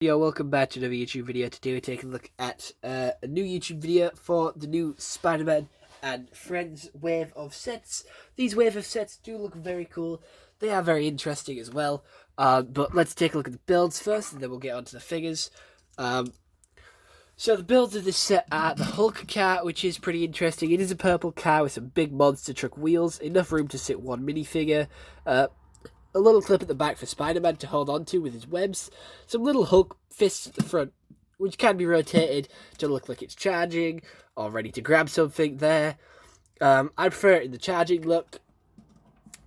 Yo, welcome back to another YouTube video. Today we're taking a look at a new YouTube video for the new Spider-Man and Friends wave of sets. These wave of sets do look very cool. They are very interesting as well. But let's take a look at the builds first, and then we'll get onto the figures. So the builds of this set are the Hulk car, which is pretty interesting. It is a purple car with some big monster truck wheels, enough room to sit one minifigure. A little clip at the back for Spider-Man to hold on to with his webs. Some little Hulk fists at the front, which can be rotated to look like it's charging or ready to grab something there. I prefer it in the charging look.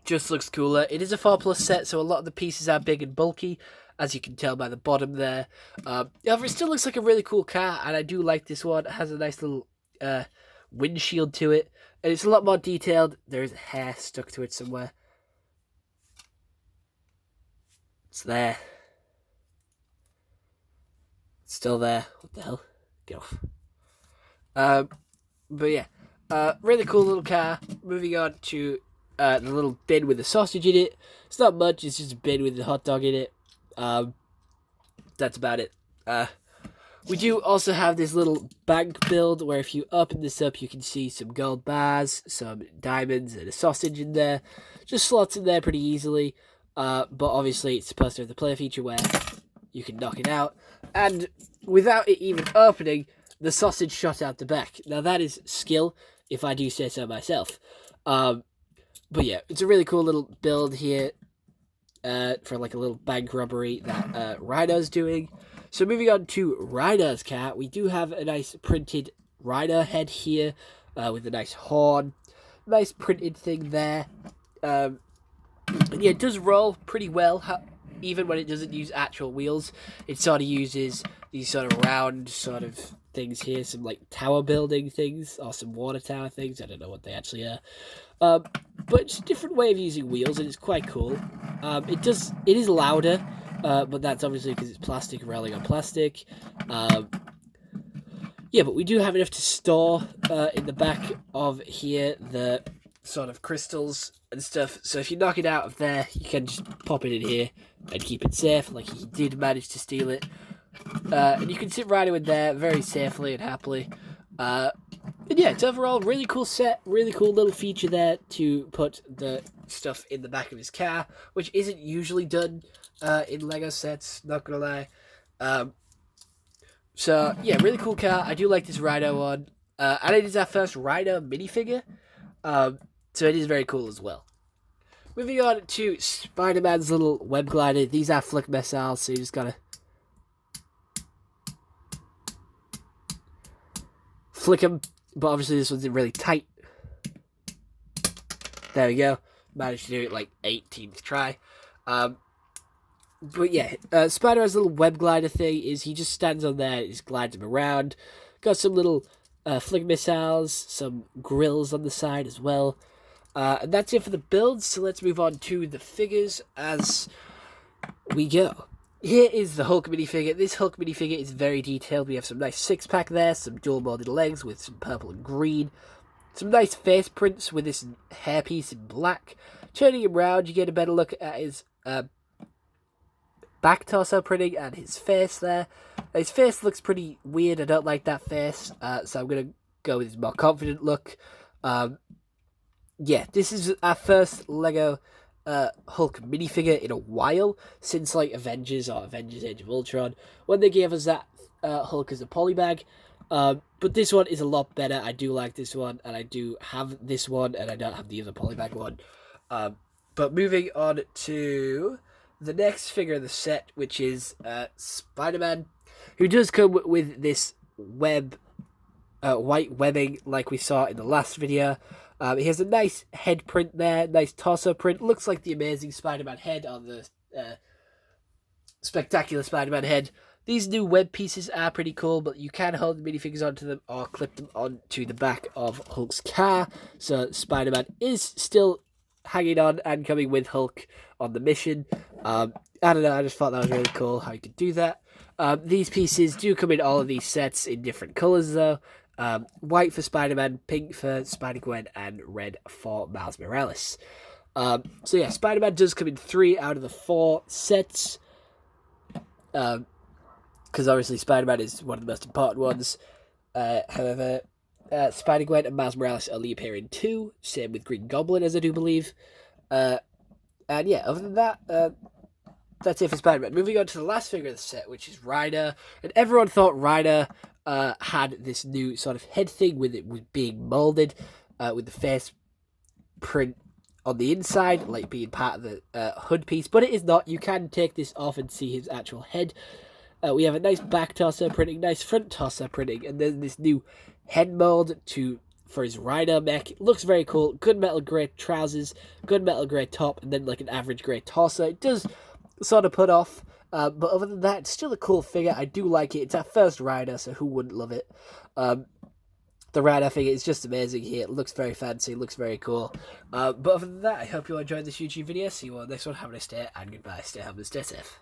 Just looks cooler. It is a 4+ set, so a lot of the pieces are big and bulky, as you can tell by the bottom there. However, it still looks like a really cool car, and I do like this one. It has a nice little windshield to it, and it's a lot more detailed. There is a hair stuck to it somewhere. It's there. It's still there. What the hell? Get off. But yeah. Really cool little car. Moving on to the little bin with the sausage in it. It's not much. It's just a bin with a hot dog in it. That's about it. We do also have this little bank build where if you open this up, you can see some gold bars, some diamonds, and a sausage in there. Just slots in there pretty easily. But obviously it's supposed to have the play feature where you can knock it out. And without it even opening, the sausage shot out the back. Now that is skill, if I do say so myself. But yeah, it's a really cool little build here for like a little bank robbery that Rhino's doing. So moving on to Ryder's cat, we do have a nice printed Ryder head here with a nice horn. Nice printed thing there. Yeah, it does roll pretty well, even when it doesn't use actual wheels. It sort of uses these sort of round sort of things here, some like tower building things, or some water tower things. I don't know what they actually are. But it's a different way of using wheels, and it's quite cool. It is louder, but that's obviously because it's plastic rolling on plastic. Yeah, but we do have enough to store in the back of here the sort of crystals and stuff, so if you knock it out of there, you can just pop it in here and keep it safe, like he did manage to steal it. And you can sit Rhino in there very safely and happily. And yeah, it's overall a really cool set, really cool little feature there to put the stuff in the back of his car, which isn't usually done in LEGO sets, not gonna lie. So yeah, really cool car. I do like this Rhino one. And it is our first Rhino minifigure. So it is very cool as well. Moving on to Spider-Man's little web glider. These are flick missiles, so you just gotta flick them. But obviously this one's really tight. There we go. Managed to do it like 18th try. But yeah, Spider-Man's little web glider thing is he just stands on there, just glides him around. Got some little flick missiles, some grills on the side as well. And that's it for the builds, so let's move on to the figures as we go. Here is the Hulk minifigure. This Hulk minifigure is very detailed. We have some nice six-pack there, some dual-molded legs with some purple and green. Some nice face prints with this hairpiece in black. Turning him around, you get a better look at his back torso printing and his face there. His face looks pretty weird. I don't like that face, so I'm going to go with his more confident look. Yeah, this is our first LEGO Hulk minifigure in a while, since like Avengers or Avengers Age of Ultron, when they gave us that Hulk as a polybag. But this one is a lot better. I do like this one, and I do have this one, and I don't have the other polybag one. But moving on to the next figure in the set, which is Spider-Man, who does come with this white webbing like we saw in the last video. He has a nice head print there, nice torso print. Looks like the Amazing Spider-Man head on the Spectacular Spider-Man head. These new web pieces are pretty cool, but you can hold the minifigures onto them or clip them onto the back of Hulk's car. So Spider-Man is still hanging on and coming with Hulk on the mission. I don't know, I just thought that was really cool how you could do that. These pieces do come in all of these sets in different colours though. White for Spider-Man, pink for Spider-Gwen, and red for Miles Morales. So yeah, Spider-Man does come in 3 out of the 4 sets. because obviously Spider-Man is one of the most important ones. However, Spider-Gwen and Miles Morales only appear in 2. Same with Green Goblin, as I do believe. And yeah, other than that, that's it for Spider-Man. Moving on to the last figure of the set, which is Ryder. And everyone thought Ryder had this new sort of head thing with it was being molded, with the face print on the inside, like being part of the hood piece. But it is not. You can take this off and see his actual head. We have a nice back torso printing, nice front torso printing, and then this new head mold for his Rhino mech. It looks very cool. Good metal grey trousers, good metal grey top, and then like an average grey torso. It does sort of put off, but other than that, it's still a cool figure. I do like it. It's our first Ryder, so who wouldn't love it? The Ryder figure is just amazing here. It looks very fancy, it looks very cool. But other than that, I hope you all enjoyed this YouTube video. See you all next one. Have a nice day, and goodbye. Stay home and stay safe.